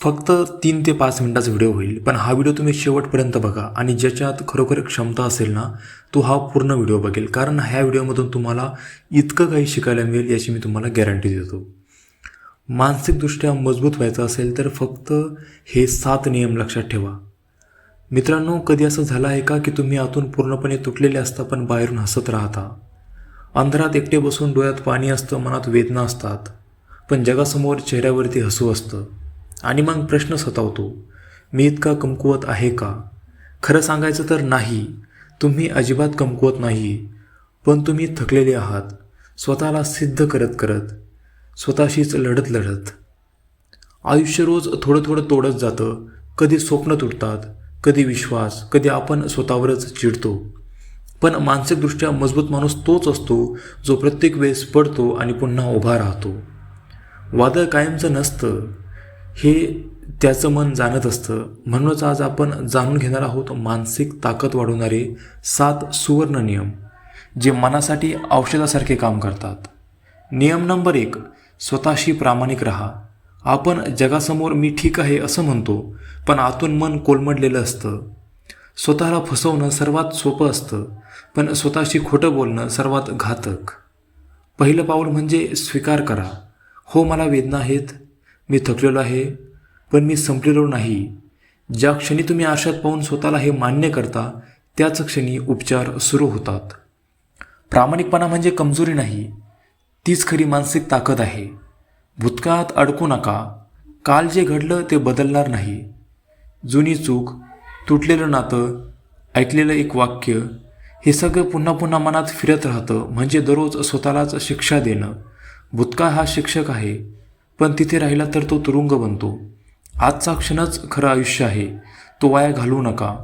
फक्त 3 ते 5 मिनिटाचा व्हिडिओ होईल, पण हा व्हिडिओ तुम्ही शेवटपर्यंत बघा आणि ज्याच्यात खरोखर क्षमता असेल ना, तो हा पूर्ण व्हिडिओ बघेल. कारण ह्या व्हिडिओमधून तुम्हाला इतकं काही शिकायला मिळेल याची मी तुम्हाला गॅरंटी देतो. मानसिकदृष्ट्या मजबूत व्हायचं असेल तर फक्त हे 7 नियम लक्षात ठेवा. मित्रांनो, कधी असं झालं आहे का की तुम्ही आतून पूर्णपणे तुटलेले असता पण बाहेरून हसत राहता? अंधारात एकटे बसून डोळ्यात पाणी असतं, मनात वेदना असतात, पण जगासमोर चेहऱ्यावरती हसू असतं. आणि मग प्रश्न सतावतो, मी इतका कमकुवत आहे का? खरं सांगायचं तर नाही, तुम्ही अजिबात कमकुवत नाही, पण तुम्ही थकलेले आहात. स्वतःला सिद्ध करत करत, स्वतःशीच लढत लढत. आयुष्य रोज थोडं थोडं तोडत जातं. कधी स्वप्न तुटतात, कधी विश्वास, कधी आपण स्वतःवरच चिडतो. पण मानसिकदृष्ट्या मजबूत माणूस तोच असतो जो प्रत्येक वेळेस पडतो आणि पुन्हा उभा राहतो. वादळ कायमचं नसतं हे त्याचं मन जाणत असतं. म्हणूनच आज आपण जाणून घेणार आहोत मानसिक ताकद वाढवणारे 7 सुवर्ण नियम, जे मनासाठी औषधासारखे काम करतात. नियम नंबर 1, स्वतःशी प्रामाणिक राहा. आपण जगासमोर मी ठीक आहे असं म्हणतो, पण आतून मन कोलमडलेलं असतं. स्वतःला फसवणं सर्वात सोपं असतं, पण स्वतःशी खोटं बोलणं सर्वात घातक. पहिलं पाऊल म्हणजे स्वीकार करा. हो, मला वेदना आहेत, मी थकलेलो आहे, पण मी संपलेलो नाही. ज्या क्षणी तुम्ही आरशात पाहून स्वतःला हे मान्य करता, त्याच क्षणी उपचार सुरू होतात. प्रामाणिकपणा म्हणजे कमजोरी नाही, तीच खरी मानसिक ताकद आहे. भूतकाळात अडकू नका. काल जे घडलं ते बदलणार नाही. जुनी चूक, तुटलेलं नातं, ऐकलेलं एक वाक्य, हे सगळं पुन्हा पुन्हा मनात फिरत राहतं. म्हणजे दररोज स्वतःलाच शिक्षा देणं. भूतकाळ हा शिक्षक आहे, पण तिथे राहिला तर तो तुरुंग बनतो. आजचा क्षणच खरं आयुष्य आहे, तो वाया घालवू नका.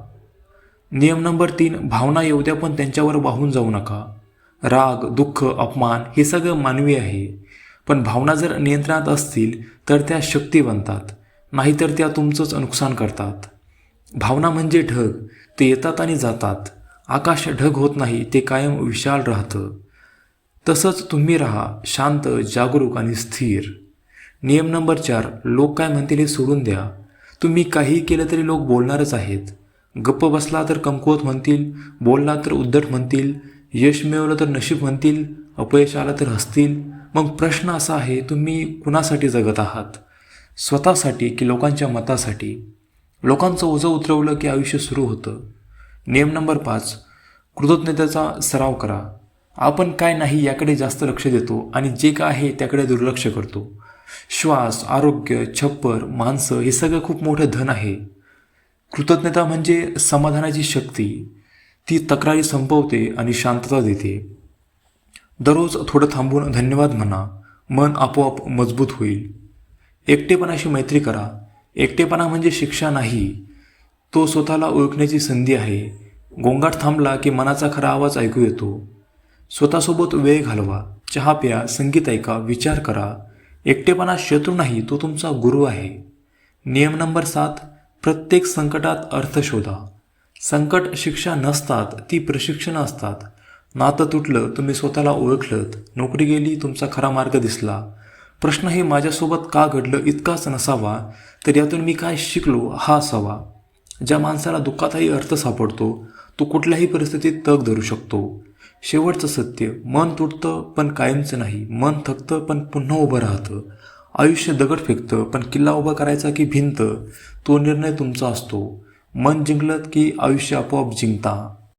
नियम नंबर 3, भावना येऊ द्या पण त्यांच्यावर वाहून जाऊ नका. राग, दुःख, अपमान हे सगळं मानवी आहे, पण भावना जर नियंत्रणात असतील तर त्या शक्ती बनतात, नाहीतर त्या तुमचंच नुकसान करतात. भावना म्हणजे ढग, ते येतात आणि जातात. आकाश ढग होत नाही, ते कायम विशाल राहतं. तसंच तुम्ही राहा, शांत, जागरूक आणि स्थिर. नियम नंबर 4, लोक काय म्हणतील हे सोडून द्या. तुम्ही काहीही केलं तरी लोक बोलणारच आहेत. गप्प बसला तर कमकुवत म्हणतील, बोलला तर उद्धट म्हणतील, यश मिळवलं तर नशीब म्हणतील, अपयश आलं तर हसतील. मग प्रश्न असा आहे, तुम्ही कुणासाठी जगत आहात? स्वतःसाठी की लोकांच्या मतासाठी? लोकांचं ओझं उतरवलं की आयुष्य सुरू होतं. नियम नंबर 5, कृतज्ञतेचा सराव करा. आपण काय नाही याकडे जास्त लक्ष देतो आणि जे काय आहे त्याकडे दुर्लक्ष करतो. श्वास, आरोग्य, छप्पर, माणसं हे सगळं खूप मोठं धन आहे. कृतज्ञता म्हणजे समाधानाची शक्ती. ती तक्रारी संपवते आणि शांतता देते. दररोज थोडं थांबून धन्यवाद म्हणा, मन आपोआप मजबूत होईल. एकटेपणाशी मैत्री करा. एकटेपणा म्हणजे शिक्षा नाही, तो स्वतःला ओळखण्याची संधी आहे. गोंगाट थांबला की मनाचा खरा आवाज ऐकू येतो. स्वतःसोबत वेळ घालवा, चहा प्या, संगीत ऐका, विचार करा. एकटेपणा शत्रू नाही, तो तुमचा गुरु आहे. नियम नंबर 7, प्रत्येक संकटात अर्थ शोधा. संकट शिक्षा नसतात, ती प्रशिक्षणं असतात. नातं तुटलं, तुम्ही स्वतःला ओळखलत. नोकरी गेली, तुमचा खरा मार्ग दिसला. प्रश्न हे माझ्यासोबत का घडलं इतकाच नसावा, तर यातून मी काय शिकलो हा असावा. ज्या माणसाला दुःखातही अर्थ सापडतो, तो कुठल्याही परिस्थितीत तग धरू शकतो. शेवटचं सत्य, मन तुटतं पण कायमचं नाही. मन थकतं पण पुन्हा उभं राहतं. आयुष्य दगड फेकतं, पण किल्ला उभा करायचा की भिंत, तो निर्णय तुमचा असतो. मन जिंकलत की आयुष्य आपोआप जिंकता.